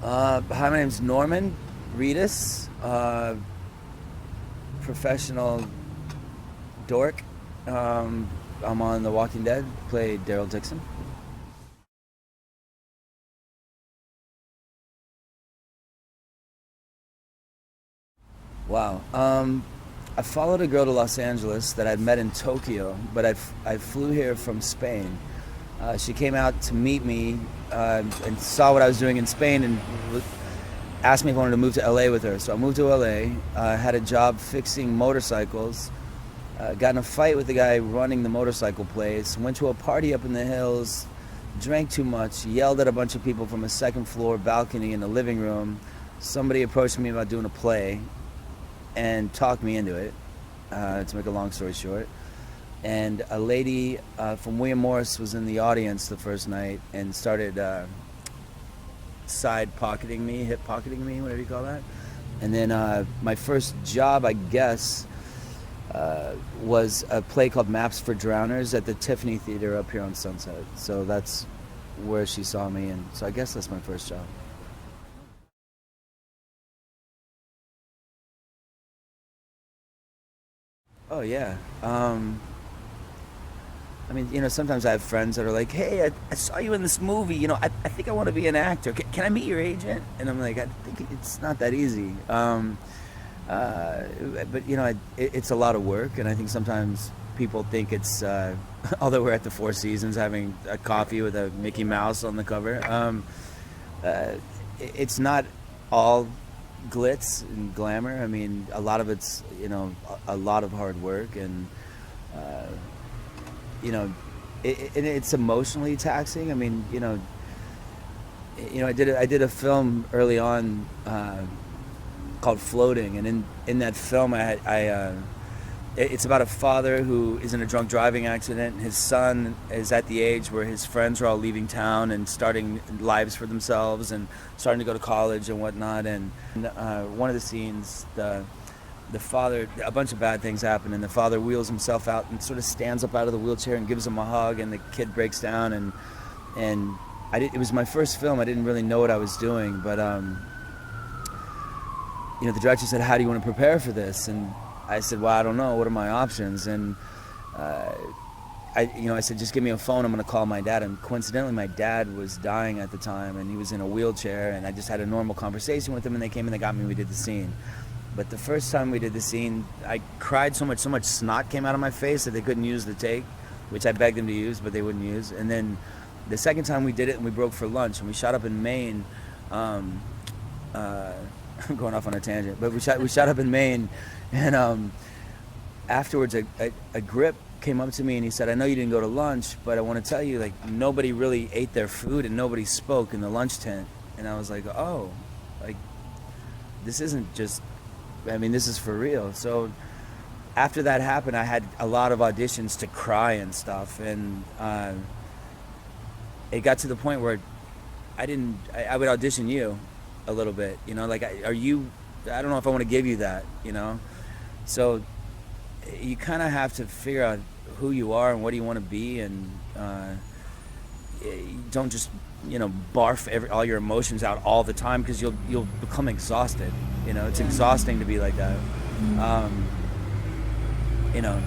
Hi, my name's Norman Reedus, professional dork. I'm on The Walking Dead, played Daryl Dixon. Wow. I followed a girl to Los Angeles that I'd met in Tokyo, but I flew here from Spain. She came out to meet me and saw what I was doing in Spain and asked me if I wanted to move to LA with her. So I moved to LA, had a job fixing motorcycles, got in a fight with the guy running the motorcycle place, went to a party up in the hills, drank too much, yelled at a bunch of people from a second floor balcony in the living room. Somebody approached me about doing a play and talked me into it, to make a long story short. And a lady from William Morris was in the audience the first night and started side pocketing me, hip pocketing me, whatever you call that. And then my first job, I guess, was a play called Maps for Drowners at the Tiffany Theater up here on Sunset. So that's where she saw me, and so I guess that's my first job. Oh yeah. I mean, sometimes I have friends that are like, "Hey, I saw you in this movie. I think I want to be an actor. Can I meet your agent?" And I'm like, "I think it's not that easy." But it's a lot of work, and I think sometimes people think it's. Although we're at the Four Seasons having a coffee with a Mickey Mouse on the cover, it's not all glitz and glamour. I mean, a lot of it's a lot of hard work, and uh, it's emotionally taxing. I mean, I did a film early on called Floating, and in that film it's about a father who is in a drunk driving accident. His son is at the age where his friends are all leaving town and starting lives for themselves and starting to go to college and whatnot. And one of the scenes, the father, a bunch of bad things happen, and the father wheels himself out and sort of stands up out of the wheelchair and gives him a hug, and the kid breaks down. And it was my first film. I didn't really know what I was doing, but the director said, "How do you want to prepare for this?" And I said, "Well, I don't know. What are my options?" And I said, "Just give me a phone. I'm going to call my dad." And coincidentally, my dad was dying at the time, and he was in a wheelchair. And I just had a normal conversation with him, and they came and they got me. And we did the scene. But the first time we did the scene, I cried so much snot came out of my face that they couldn't use the take, which I begged them to use, but they wouldn't use. And then the second time we did it, and we broke for lunch, and we shot up in Maine. I'm going off on a tangent, but we shot up in Maine, and afterwards a grip came up to me and he said, "I know you didn't go to lunch, but I want to tell you, like, nobody really ate their food and nobody spoke in the lunch tent." And I was like, "Oh, like, this isn't just, I mean, this is for real." So after that happened, I had a lot of auditions to cry and stuff, and it got to the point where I would audition you a little bit, like, are you, I don't know if I want to give you that, so you kind of have to figure out who you are and what do you want to be, and you don't just barf all your emotions out all the time, because you'll become exhausted. It's exhausting to be like that. um, you know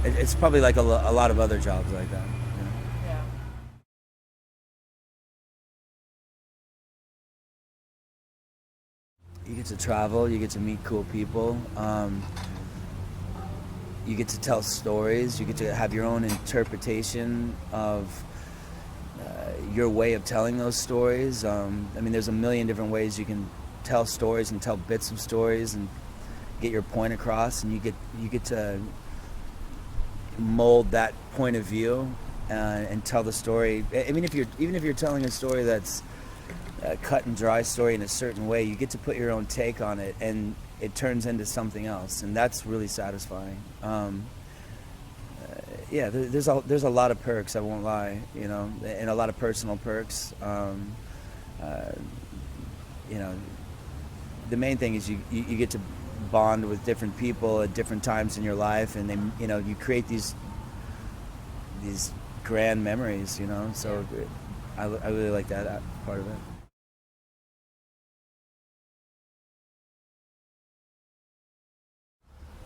it's probably like a lot of other jobs like that. Yeah. You get to travel, you get to meet cool people, you get to tell stories, you get to have your own interpretation of your way of telling those stories. I mean, there's a million different ways you can tell stories and tell bits of stories and get your point across, and you get to mold that point of view and tell the story. I mean, even if you're telling a story that's a cut and dry story in a certain way, you get to put your own take on it, and it turns into something else, and that's really satisfying. Yeah, there's a lot of perks, I won't lie, and a lot of personal perks. Uh, you know, the main thing is you get to bond with different people at different times in your life, and you create these grand memories. So I really like that part of it.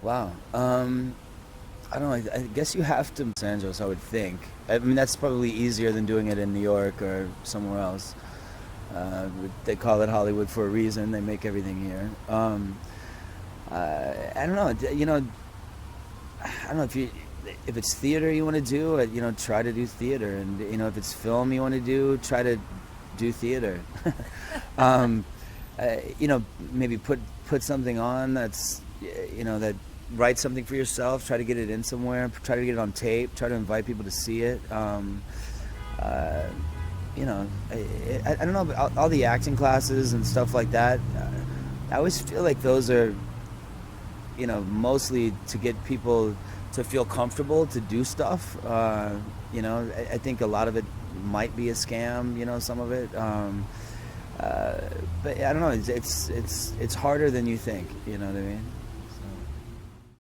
Wow. I don't know. I guess you have to Los Angeles, I would think. I mean, that's probably easier than doing it in New York or somewhere else. They call it Hollywood for a reason. They make everything here. I don't know. I don't know if it's theater you want to do, try to do theater, and if it's film you want to do, try to do theater. um, Maybe put something on that write something for yourself. Try to get it in somewhere. Try to get it on tape. Try to invite people to see it. I don't know, but all the acting classes and stuff like that. I always feel like those are, mostly to get people to feel comfortable to do stuff. I think a lot of it might be a scam. Some of it. But I don't know. It's harder than you think. You know what I mean?